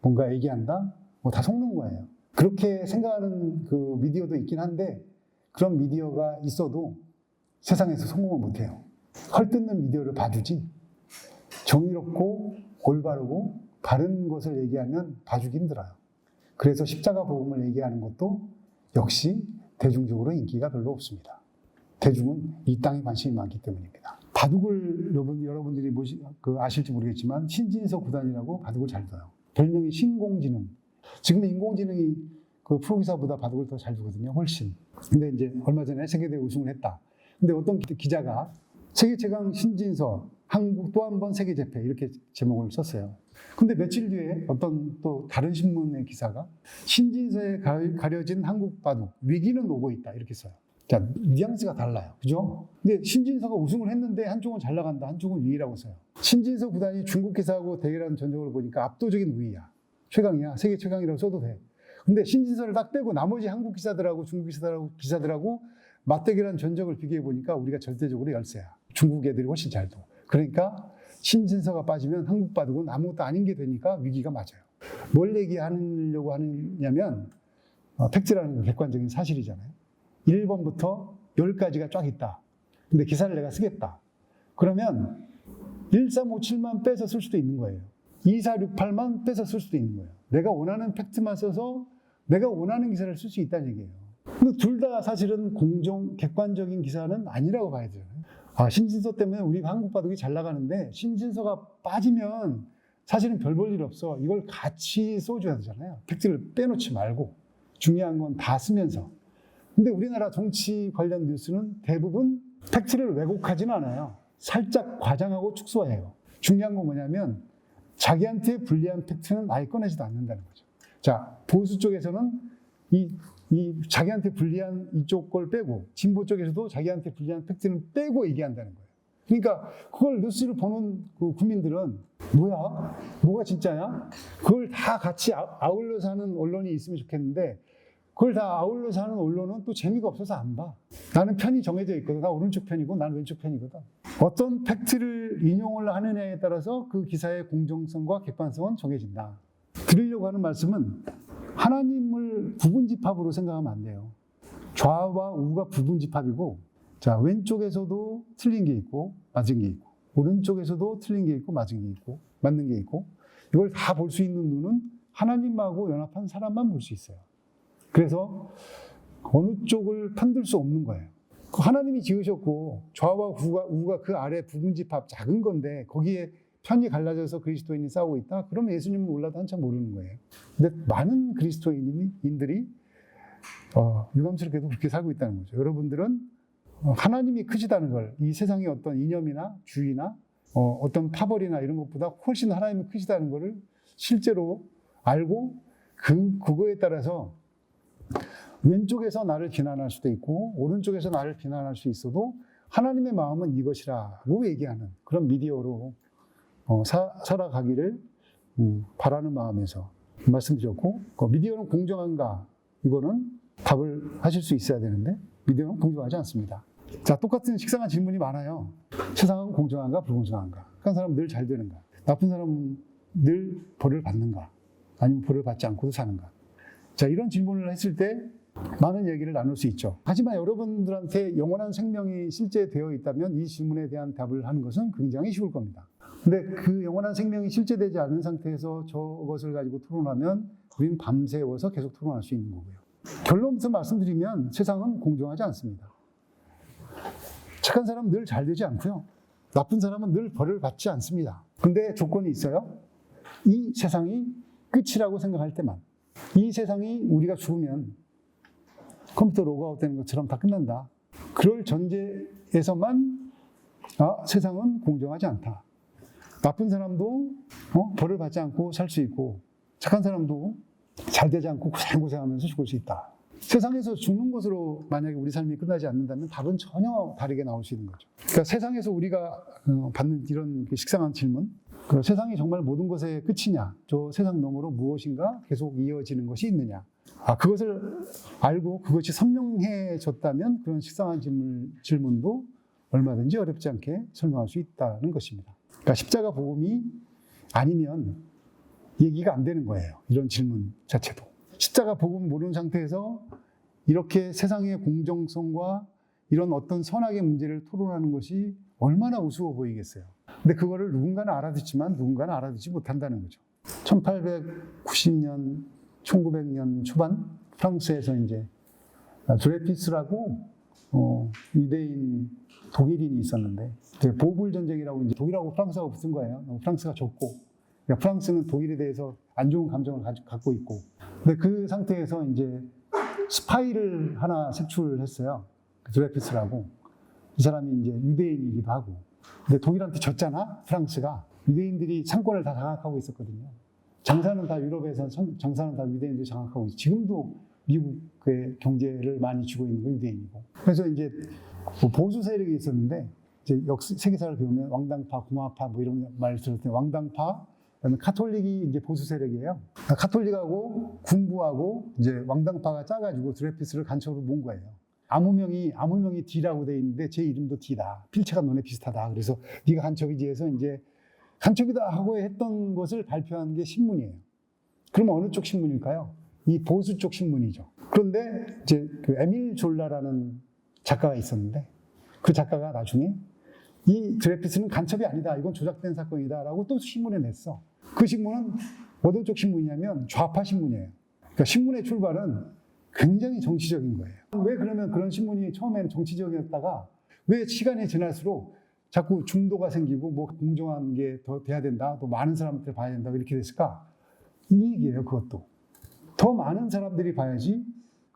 Speaker 1: 뭔가 얘기한다? 다 속는 거예요. 그렇게 생각하는 그 미디어도 있긴 한데 그런 미디어가 있어도 세상에서 성공을 못해요. 헐뜯는 미디어를 봐주지 정의롭고 올바르고 바른 것을 얘기하면 봐주기 힘들어요. 그래서 십자가 복음을 얘기하는 것도 역시 대중적으로 인기가 별로 없습니다. 대중은 이 땅에 관심이 많기 때문입니다. 바둑을 여러분들이 아실지 모르겠지만 신진서 구단이라고 바둑을 잘 둬요. 별명이 신공지능. 지금 인공지능이 그 프로기사보다 바둑을 더 잘 두거든요. 훨씬. 근데 이제 얼마 전에 세계대회 우승을 했다. 근데 어떤 기자가 세계 최강 신진서 한국 또 한 번 세계 재패 이렇게 제목을 썼어요. 근데 며칠 뒤에 어떤 또 다른 신문의 기사가 신진서에 가려진 한국 바둑 위기는 오고 있다 이렇게 써요. 자, 뉘앙스가 달라요. 그죠? 근데 신진서가 우승을 했는데 한쪽은 잘 나간다, 한쪽은 위기라고 써요. 신진서 구단이 중국 기사하고 대결하는 전적을 보니까 압도적인 우위야. 최강이야. 세계 최강이라고 써도 돼. 근데 신진서를 딱 빼고 나머지 한국 기사들하고 중국 기사들하고 맞대결한 전적을 비교해 보니까 우리가 절대적으로 열세야. 중국 애들이 훨씬 잘 둬. 그러니까 신진서가 빠지면 한국 바둑은 아무것도 아닌 게 되니까 위기가 맞아요. 뭘 얘기하려고 하느냐면 팩트라는 건 객관적인 사실이잖아요. 1번부터 10까지가 쫙 있다. 근데 기사를 내가 쓰겠다. 그러면 1357만 빼서 쓸 수도 있는 거예요. 2468만 빼서 쓸 수도 있는 거예요. 내가 원하는 팩트만 써서 내가 원하는 기사를 쓸 수 있다는 얘기예요. 근데 둘 다 사실은 객관적인 기사는 아니라고 봐야 돼요. 신진서 때문에 우리 한국 바둑이 잘 나가는데 신진서가 빠지면 사실은 별 볼 일 없어. 이걸 같이 써줘야 되잖아요. 팩트를 빼놓지 말고 중요한 건 다 쓰면서. 근데 우리나라 정치 관련 뉴스는 대부분 팩트를 왜곡하지는 않아요. 살짝 과장하고 축소해요. 중요한 건 뭐냐면 자기한테 불리한 팩트는 아예 꺼내지도 않는다는 거죠. 자, 보수 쪽에서는 이 자기한테 불리한 이쪽 걸 빼고 진보 쪽에서도 자기한테 불리한 팩트는 빼고 얘기한다는 거예요. 그러니까 그걸 뉴스를 보는 그 국민들은 뭐가 진짜야? 그걸 다 같이 아울러서 하는 언론이 있으면 좋겠는데 그걸 다 아울러서 하는 언론은 또 재미가 없어서 안 봐. 나는 편이 정해져 있거든. 나 오른쪽 편이고 난 왼쪽 편이거든. 어떤 팩트를 인용을 하느냐에 따라서 그 기사의 공정성과 객관성은 정해진다. 드리려고 하는 말씀은 하나님을 부분집합으로 생각하면 안 돼요. 좌와 우가 부분집합이고, 자, 왼쪽에서도 틀린 게 있고, 맞은 게 있고, 오른쪽에서도 틀린 게 있고, 맞은 게 있고, 맞는 게 있고, 이걸 다 볼 수 있는 눈은 하나님하고 연합한 사람만 볼 수 있어요. 그래서 어느 쪽을 편들 수 없는 거예요. 하나님이 지으셨고, 좌와 우가 그 아래 부분집합 작은 건데, 거기에 편이 갈라져서 그리스도인이 싸우고 있다? 그러면 예수님은 몰라도 한참 모르는 거예요. 근데 많은 그리스도인들이 유감스럽게도 그렇게 살고 있다는 거죠. 여러분들은 하나님이 크시다는 걸, 이 세상의 어떤 이념이나 주의나 어떤 파벌이나 이런 것보다 훨씬 하나님이 크시다는 것을 실제로 알고 그거에 따라서 왼쪽에서 나를 비난할 수도 있고 오른쪽에서 나를 비난할 수 있어도 하나님의 마음은 이것이라고 얘기하는 그런 미디어로 살아가기를 바라는 마음에서 말씀드렸고, 미디어는 공정한가? 이거는 답을 하실 수 있어야 되는데 미디어는 공정하지 않습니다. 자, 똑같은 식상한 질문이 많아요. 세상은 공정한가 불공정한가? 착한 사람은 늘 잘 되는가? 나쁜 사람은 늘 벌을 받는가? 아니면 벌을 받지 않고도 사는가? 자, 이런 질문을 했을 때 많은 얘기를 나눌 수 있죠. 하지만 여러분들한테 영원한 생명이 실제 되어 있다면 이 질문에 대한 답을 하는 것은 굉장히 쉬울 겁니다. 근데 그 영원한 생명이 실제되지 않은 상태에서 저것을 가지고 토론하면 우리는 밤새워서 계속 토론할 수 있는 거고요. 결론부터 말씀드리면 세상은 공정하지 않습니다. 착한 사람은 늘 잘 되지 않고요. 나쁜 사람은 늘 벌을 받지 않습니다. 근데 조건이 있어요. 이 세상이 끝이라고 생각할 때만. 이 세상이 우리가 죽으면 컴퓨터 로그아웃 되는 것처럼 다 끝난다. 그럴 전제에서만 세상은 공정하지 않다. 나쁜 사람도 벌을 받지 않고 살 수 있고 착한 사람도 잘 되지 않고 고생하면서 죽을 수 있다. 세상에서 죽는 것으로 만약에 우리 삶이 끝나지 않는다면 답은 전혀 다르게 나올 수 있는 거죠. 그러니까 세상에서 우리가 받는 이런 식상한 질문, 세상이 정말 모든 것의 끝이냐, 저 세상 너머로 무엇인가 계속 이어지는 것이 있느냐, 그것을 알고 그것이 선명해졌다면 그런 식상한 질문도 얼마든지 어렵지 않게 설명할 수 있다는 것입니다. 그러니까 십자가 복음이 아니면 얘기가 안 되는 거예요. 이런 질문 자체도. 십자가 복음 모르는 상태에서 이렇게 세상의 공정성과 이런 어떤 선악의 문제를 토론하는 것이 얼마나 우스워 보이겠어요. 근데 그거를 누군가는 알아듣지만 누군가는 알아듣지 못한다는 거죠. 1890년, 1900년 초반 프랑스에서 이제 드레피스라고 유대인 독일인이 있었는데 보불 전쟁이라고 이제 독일하고 프랑스하고 붙은 거예요. 프랑스가 졌고 그러니까 프랑스는 독일에 대해서 안 좋은 감정을 갖고 있고 근데 그 상태에서 이제 스파이를 하나 색출했어요. 드레피스라고. 이 사람이 이제 유대인이기도 하고. 근데 독일한테 졌잖아, 프랑스가. 유대인들이 상권을 다 장악하고 있었거든요. 장사는 다 유럽에서, 장사는 다 유대인들이 장악하고 있어요. 지금도 미국의 경제를 많이 쥐고 있는 건 유대인이고. 그래서 이제 보수 세력이 있었는데, 이제 세계사를 배우면 왕당파, 구마파 뭐 이런 말을 들을 때 왕당파, 그다음에 카톨릭이 이제 보수 세력이에요. 카톨릭하고 군부하고 이제 왕당파가 짜가지고 드레피스를 간첩으로 모은 거예요. 암호명이 D라고 돼 있는데 제 이름도 D다. 필체가 너네 비슷하다. 그래서 네가 간첩이지 해서 이제 간첩이다 하고 했던 것을 발표한 게 신문이에요. 그럼 어느 쪽 신문일까요? 이 보수 쪽 신문이죠. 그런데 이제 그 에밀 졸라라는 작가가 있었는데 그 작가가 나중에 이 드레피스는 간첩이 아니다. 이건 조작된 사건이다라고 또 신문에 냈어. 그 신문은 어떤 쪽 신문이냐면 좌파 신문이에요. 그러니까 신문의 출발은 굉장히 정치적인 거예요. 왜 그러면 그런 신문이 처음에는 정치적이었다가 왜 시간이 지날수록 자꾸 중도가 생기고 뭐 공정한 게 더 돼야 된다. 또 많은 사람들 봐야 된다. 이렇게 됐을까? 이 얘기예요. 그것도. 더 많은 사람들이 봐야지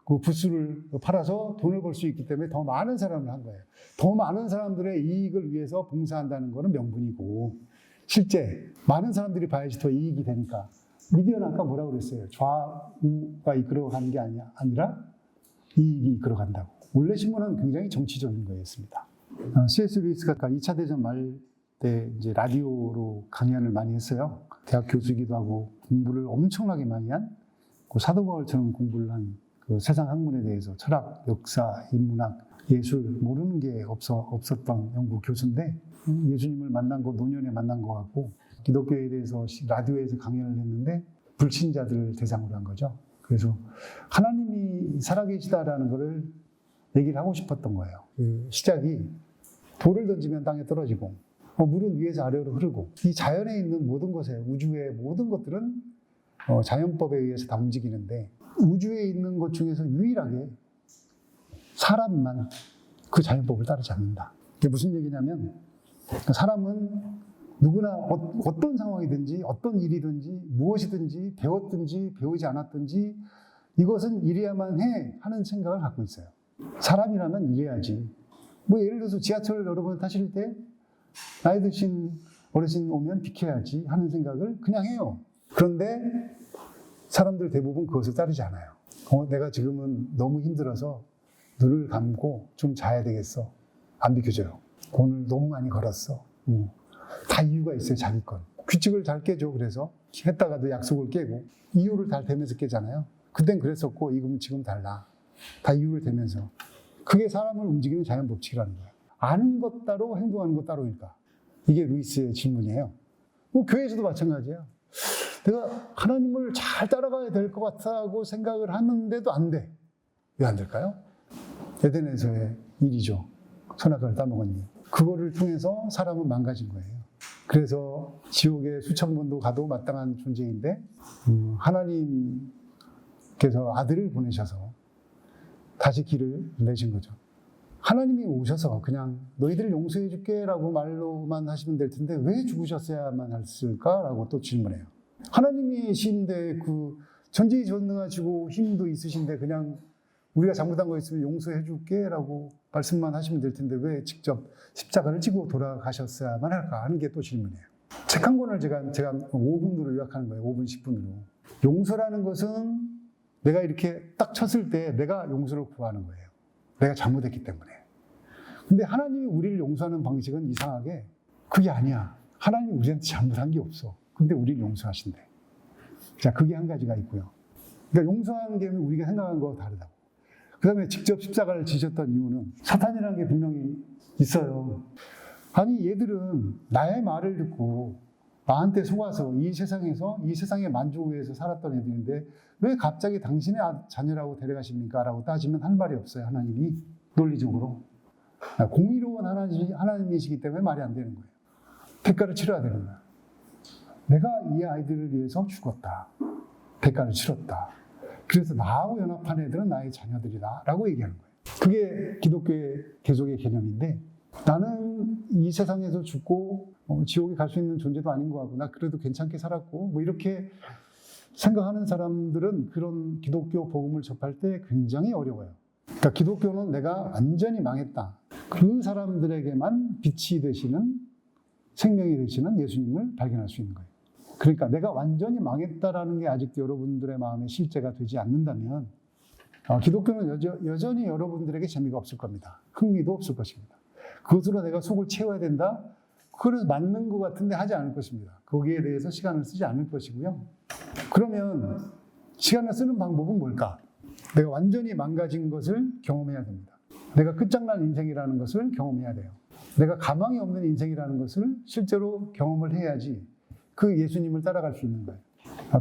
Speaker 1: 그 부스를 팔아서 돈을 벌 수 있기 때문에 더 많은 사람을 한 거예요. 더 많은 사람들의 이익을 위해서 봉사한다는 거는 명분이고 실제 많은 사람들이 봐야지 더 이익이 되니까 미디어는 아까 뭐라고 그랬어요? 좌우가 이끌어가는 게 아니라 이익이 이끌어간다고. 원래 신문은 굉장히 정치적인 거였습니다. C.S. 루이스가 2차 대전 말 때 이제 라디오로 강연을 많이 했어요. 대학 교수이기도 하고 공부를 엄청나게 많이 한 그 사도 바울처럼 공부를 한 그 세상 학문에 대해서 철학, 역사, 인문학, 예술 모르는 게 없었던 영국 교수인데 예수님을 만난 거 노년에 만난 거 같고 기독교에 대해서 라디오에서 강연을 했는데 불신자들을 대상으로 한 거죠. 그래서 하나님이 살아계시다라는 것을 얘기를 하고 싶었던 거예요. 그 시작이 돌을 던지면 땅에 떨어지고 물은 위에서 아래로 흐르고 이 자연에 있는 모든 것에 우주의 모든 것들은 자연법에 의해서 다 움직이는데 우주에 있는 것 중에서 유일하게 사람만 그 자연법을 따르지 않는다. 이게 무슨 얘기냐면 사람은 누구나 어떤 상황이든지 어떤 일이든지 무엇이든지 배웠든지 배우지 않았든지 이것은 이래야만 해 하는 생각을 갖고 있어요. 사람이라면 이래야지. 뭐 예를 들어서 지하철 여러분 타실 때 나이 드신 어르신 오면 비켜야지 하는 생각을 그냥 해요. 그런데 사람들 대부분 그것을 따르지 않아요. 내가 지금은 너무 힘들어서 눈을 감고 좀 자야 되겠어. 안 비켜줘요. 오늘 너무 많이 걸었어. 다 이유가 있어요, 자기 건. 규칙을 잘 깨죠, 그래서. 했다가도 약속을 깨고. 이유를 잘 대면서 깨잖아요. 그땐 그랬었고, 지금 달라. 다 이유를 대면서. 그게 사람을 움직이는 자연 법칙이라는 거예요. 아는 것 따로, 행동하는 것 따로일까? 이게 루이스의 질문이에요. 교회에서도 마찬가지예요. 내가 하나님을 잘 따라가야 될 것 같다고 생각을 하는데도 안 돼. 왜 안 될까요? 에덴에서의 일이죠. 선악과를 따먹은 일. 그거를 통해서 사람은 망가진 거예요. 그래서 지옥에 수천 번도 가도 마땅한 존재인데 하나님께서 아들을 보내셔서 다시 길을 내신 거죠. 하나님이 오셔서 그냥 너희들을 용서해 줄게 라고 말로만 하시면 될 텐데 왜 죽으셨어야만 했을까라고 또 질문해요. 하나님이신데 그 전지전능하시고 힘도 있으신데 그냥 우리가 잘못한 거 있으면 용서해 줄게 라고 말씀만 하시면 될 텐데 왜 직접 십자가를 지고 돌아가셨어야만 할까 하는 게 또 질문이에요. 책 한 권을 제가 5분으로 요약하는 거예요. 5분, 10분으로. 용서라는 것은 내가 이렇게 딱 쳤을 때 내가 용서를 구하는 거예요. 내가 잘못했기 때문에. 근데 하나님이 우리를 용서하는 방식은 이상하게 그게 아니야. 하나님이 우리한테 잘못한 게 없어. 근데 우리를 용서하신대. 자, 그게 한 가지가 있고요. 그러니까 용서하는 게 우리가 생각하는 거와 다르다고. 그 다음에 직접 십자가를 지셨던 이유는 사탄이라는 게 분명히 있어요. 아니, 얘들은 나의 말을 듣고 나한테 속아서 이 세상에서 이 세상의 만족을 위해서 살았던 애들인데 왜 갑자기 당신의 자녀라고 데려가십니까? 라고 따지면 할 말이 없어요. 하나님이 논리적으로. 공의로운 하나님이시기 때문에 말이 안 되는 거예요. 대가를 치러야 되는 거예요. 내가 이 아이들을 위해서 죽었다. 대가를 치렀다. 그래서 나하고 연합한 애들은 나의 자녀들이다 라고 얘기하는 거예요. 그게 기독교의 개족의 개념인데 나는 이 세상에서 죽고 지옥에 갈 수 있는 존재도 아닌 것 같고 나 그래도 괜찮게 살았고 뭐 이렇게 생각하는 사람들은 그런 기독교 복음을 접할 때 굉장히 어려워요. 그러니까 기독교는 내가 완전히 망했다. 그 사람들에게만 빛이 되시는 생명이 되시는 예수님을 발견할 수 있는 거예요. 그러니까 내가 완전히 망했다라는 게 아직도 여러분들의 마음에 실제가 되지 않는다면 기독교는 여전히 여러분들에게 재미가 없을 겁니다. 흥미도 없을 것입니다. 그것으로 내가 속을 채워야 된다? 그래서 맞는 것 같은데 하지 않을 것입니다. 거기에 대해서 시간을 쓰지 않을 것이고요. 그러면 시간을 쓰는 방법은 뭘까? 내가 완전히 망가진 것을 경험해야 됩니다. 내가 끝장난 인생이라는 것을 경험해야 돼요. 내가 가망이 없는 인생이라는 것을 실제로 경험을 해야지 그 예수님을 따라갈 수 있는 거예요.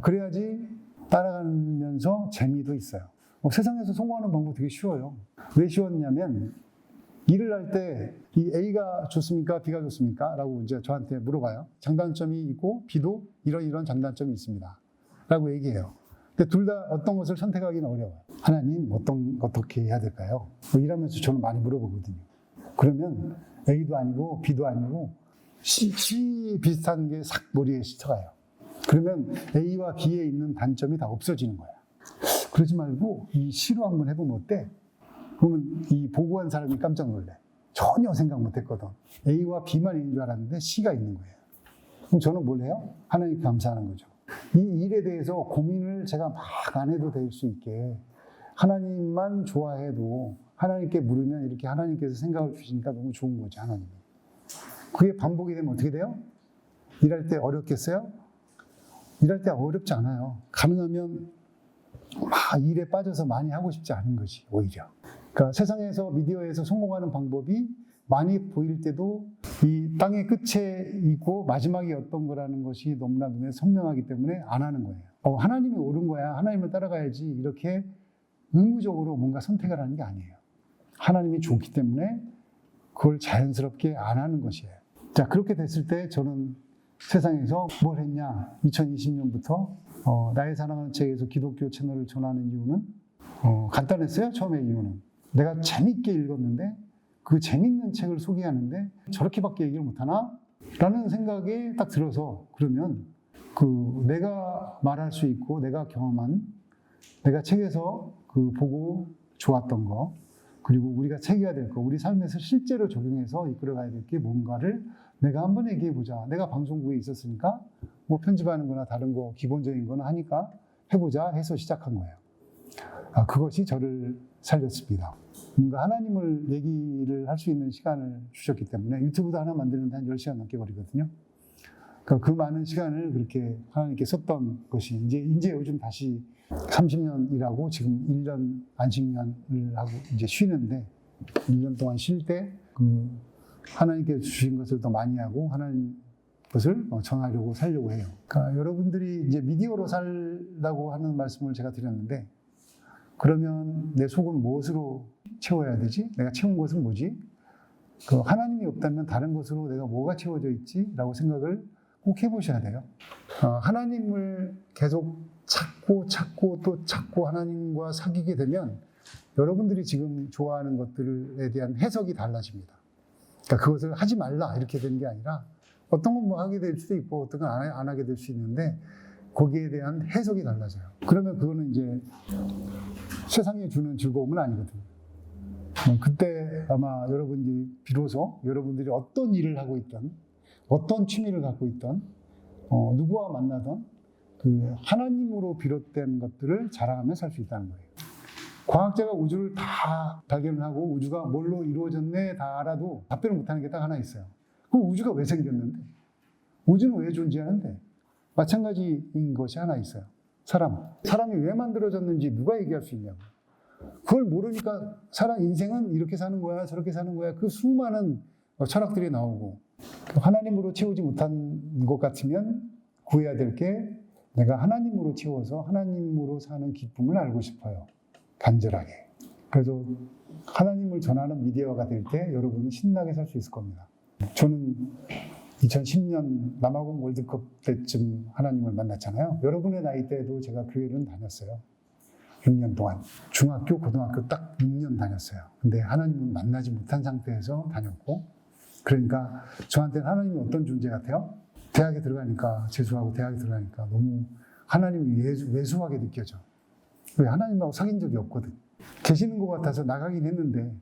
Speaker 1: 그래야지 따라가면서 재미도 있어요. 세상에서 성공하는 방법 되게 쉬워요. 왜 쉬웠냐면 일을 할 때 이 A가 좋습니까? B가 좋습니까? 라고 이제 저한테 물어봐요. 장단점이 있고 B도 이런 장단점이 있습니다. 라고 얘기해요. 근데 둘 다 어떤 것을 선택하기는 어려워요. 하나님 어떻게 해야 될까요? 일하면서 저는 많이 물어보거든요. 그러면 A도 아니고 B도 아니고 C 비슷한 게 싹 머리에 스쳐가요. 그러면 A와 B에 있는 단점이 다 없어지는 거야. 그러지 말고 이 C로 한번 해보면 어때? 그러면 이 보고한 사람이 깜짝 놀래. 전혀 생각 못했거든. A와 B만 있는 줄 알았는데 C가 있는 거예요. 그럼 저는 뭘 해요? 하나님께 감사하는 거죠. 이 일에 대해서 고민을 제가 막 안 해도 될 수 있게 하나님만 좋아해도 하나님께 물으면 이렇게 하나님께서 생각을 주시니까 너무 좋은 거지, 하나님이. 그게 반복이 되면 어떻게 돼요? 일할 때 어렵겠어요? 일할 때 어렵지 않아요. 가능하면 막 일에 빠져서 많이 하고 싶지 않은 것이 오히려. 그러니까 세상에서 미디어에서 성공하는 방법이 많이 보일 때도 이 땅의 끝에 있고 마지막이 어떤 거라는 것이 너무나 눈에 선명하기 때문에 안 하는 거예요. 하나님이 옳은 거야. 하나님을 따라가야지. 이렇게 의무적으로 뭔가 선택을 하는 게 아니에요. 하나님이 좋기 때문에 그걸 자연스럽게 안 하는 것이에요. 자, 그렇게 됐을 때 저는 세상에서 뭘 했냐? 2020년부터 나의 사랑하는 책에서 기독교 채널을 전하는 이유는 간단했어요. 처음에 이유는 내가 재밌게 읽었는데 그 재밌는 책을 소개하는데 저렇게밖에 얘기를 못하나? 라는 생각이 딱 들어서 그러면 그 내가 말할 수 있고 내가 경험한 내가 책에서 그 보고 좋았던 거 그리고 우리가 챙겨야 될 거 우리 삶에서 실제로 적용해서 이끌어가야 될 게 뭔가를 내가 한번 얘기해보자. 내가 방송국에 있었으니까 뭐 편집하는 거나 다른 거 기본적인 거는 하니까 해보자 해서 시작한 거예요. 그것이 저를 살렸습니다. 뭔가 하나님을 얘기를 할 수 있는 시간을 주셨기 때문에 유튜브도 하나 만드는데 한 10시간 넘게 걸리거든요. 그러니까 그 많은 시간을 그렇게 하나님께 썼던 것이 이제 요즘 다시 30년 일하고 지금 1년 안식년을 하고 이제 쉬는데 1년 동안 쉴 때 하나님께 주신 것을 더 많이 하고 하나님 것을 전하려고 살려고 해요. 그러니까 여러분들이 이제 미디어로 살라고 하는 말씀을 제가 드렸는데 그러면 내 속은 무엇으로 채워야 되지? 내가 채운 것은 뭐지? 그 하나님이 없다면 다른 것으로 내가 뭐가 채워져 있지? 라고 생각을 꼭 해보셔야 돼요. 하나님을 계속 찾고 또 찾고 하나님과 사귀게 되면 여러분들이 지금 좋아하는 것들에 대한 해석이 달라집니다. 그러니까 그것을 하지 말라 이렇게 되는 게 아니라 어떤 건 뭐 하게 될 수도 있고 어떤 건 안 하게 될 수 있는데 거기에 대한 해석이 달라져요. 그러면 그거는 이제 세상이 주는 즐거움은 아니거든요. 그때 아마 여러분들이 비로소 여러분들이 어떤 일을 하고 있던 어떤 취미를 갖고 있던 누구와 만나던 그 하나님으로 비롯된 것들을 자랑하며 살 수 있다는 거예요. 과학자가 우주를 다 발견하고 우주가 뭘로 이루어졌네 다 알아도 답변을 못하는 게 딱 하나 있어요. 그럼 우주가 왜 생겼는데? 우주는 왜 존재하는데? 마찬가지인 것이 하나 있어요. 사람이 왜 만들어졌는지 누가 얘기할 수 있냐고. 그걸 모르니까 인생은 이렇게 사는 거야 저렇게 사는 거야 그 수많은 철학들이 나오고 하나님으로 채우지 못한 것 같으면 구해야 될 게 내가 하나님으로 채워서 하나님으로 사는 기쁨을 알고 싶어요. 간절하게. 그래서 하나님을 전하는 미디어가 될 때 여러분은 신나게 살 수 있을 겁니다. 저는 2010년 남아공 월드컵 때쯤 하나님을 만났잖아요. 여러분의 나이 때도 제가 교회를 다녔어요. 6년 동안. 중학교, 고등학교 딱 6년 다녔어요. 근데 하나님은 만나지 못한 상태에서 다녔고, 그러니까 저한테는 하나님이 어떤 존재 같아요? 대학에 들어가니까, 재수하고 대학에 들어가니까 너무 하나님이 왜소하게 느껴져. 왜 하나님하고 사귄 적이 없거든. 계시는 것 같아서 나가긴 했는데,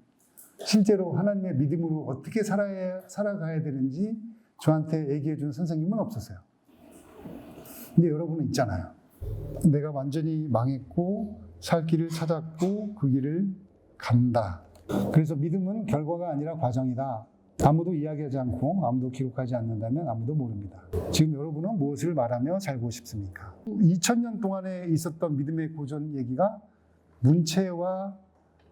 Speaker 1: 실제로 하나님의 믿음으로 어떻게 살아가야 되는지 저한테 얘기해 준 선생님은 없었어요. 근데 여러분은 있잖아요. 내가 완전히 망했고 살 길을 찾았고 그 길을 간다. 그래서 믿음은 결과가 아니라 과정이다. 아무도 이야기하지 않고 아무도 기록하지 않는다면 아무도 모릅니다. 지금 여러분은 무엇을 말하며 살고 싶습니까? 2000년 동안에 있었던 믿음의 고전 얘기가 문체와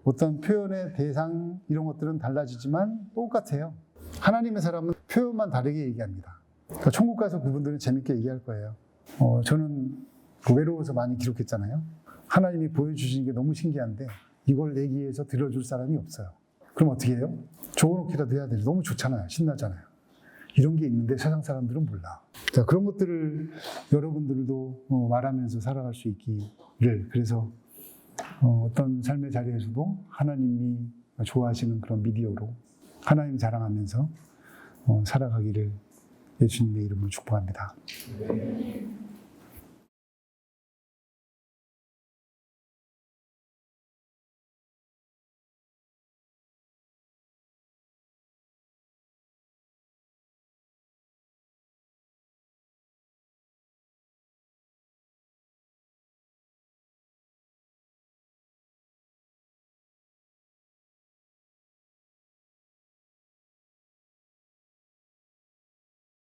Speaker 1: 어떤 표현의 대상 이런 것들은 달라지지만 똑같아요. 하나님의 사람은 표현만 다르게 얘기합니다. 그러니까 천국 가서 그분들은 재밌게 얘기할 거예요. 저는 외로워서 많이 기록했잖아요. 하나님이 보여주시는 게 너무 신기한데 이걸 얘기해서 들어줄 사람이 없어요. 그럼 어떻게 해요? 적어놓기라도 해야 돼요. 너무 좋잖아요. 신나잖아요. 이런 게 있는데 세상 사람들은 몰라. 자, 그런 것들을 여러분들도 말하면서 살아갈 수 있기를. 그래서 어떤 삶의 자리에서도 하나님이 좋아하시는 그런 미디어로 하나님 자랑하면서 살아가기를 예수님의 이름으로 축복합니다.